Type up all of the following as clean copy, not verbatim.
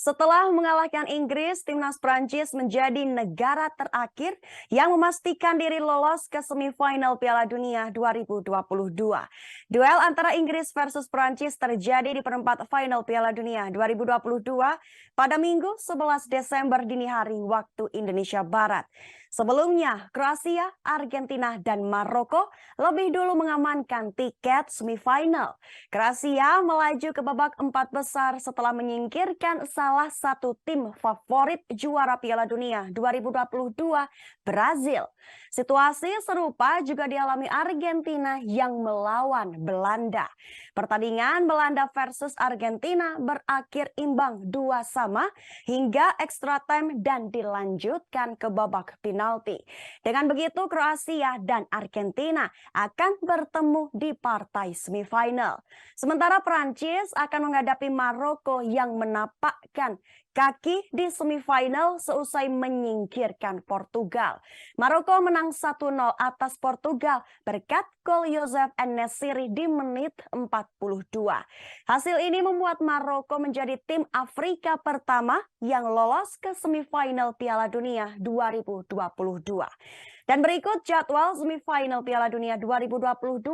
Setelah mengalahkan Inggris, timnas Prancis menjadi negara terakhir yang memastikan diri lolos ke semifinal Piala Dunia 2022. Duel antara Inggris versus Prancis terjadi di perempat final Piala Dunia 2022 pada Minggu 11 Desember dini hari waktu Indonesia Barat. Sebelumnya, Kroasia, Argentina, dan Maroko lebih dulu mengamankan tiket semifinal. Kroasia melaju ke babak empat besar setelah menyingkirkan salah satu tim favorit juara Piala Dunia 2022, Brazil. Situasi serupa juga dialami Argentina yang melawan Belanda. Pertandingan Belanda versus Argentina berakhir imbang 2-2 hingga extra time dan dilanjutkan ke babak penalti. Dengan begitu, Kroasia dan Argentina akan bertemu di partai semifinal. Sementara Prancis akan menghadapi Maroko yang menapakkan kaki di semifinal seusai menyingkirkan Portugal. Maroko menang 1-0 atas Portugal berkat gol Youssef En-Nesyri di menit 42. Hasil ini membuat Maroko menjadi tim Afrika pertama yang lolos ke semifinal Piala Dunia 2022. Dan berikut jadwal semifinal Piala Dunia 2022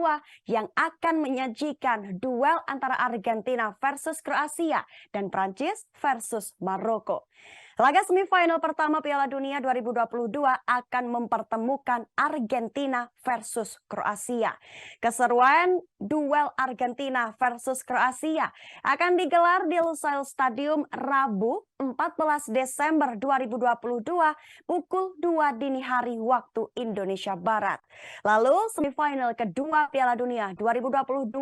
yang akan menyajikan duel antara Argentina versus Kroasia dan Prancis versus Maroko. Laga semifinal pertama Piala Dunia 2022 akan mempertemukan Argentina versus Kroasia. Keseruan duel Argentina versus Kroasia akan digelar di Lusail Stadium Rabu 14 Desember 2022 pukul 2 dini hari waktu Indonesia Barat. Lalu semifinal kedua Piala Dunia 2022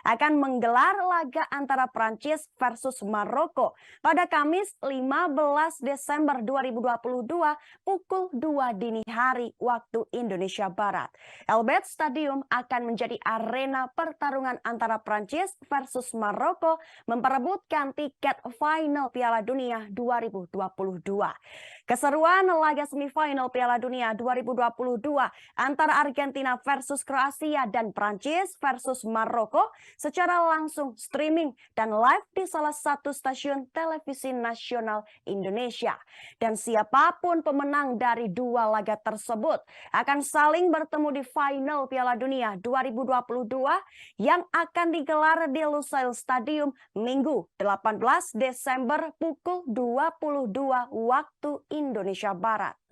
akan menggelar laga antara Prancis versus Maroko pada Kamis 15 Desember 2022 pukul 2 dini hari waktu Indonesia Barat. Elbet Stadium akan menjadi arena pertarungan antara Prancis versus Maroko memperebutkan tiket final Piala Dunia 2022. Keseruan laga semifinal Piala Dunia 2022 antara Argentina versus Kroasia dan Prancis versus Maroko secara langsung streaming dan live di salah satu stasiun televisi nasional Indonesia. Dan siapapun pemenang dari dua laga tersebut akan saling bertemu di final Piala Dunia 2022 yang akan digelar di Lusail Stadium Minggu 18 Desember pukul 22 waktu Indonesia Barat.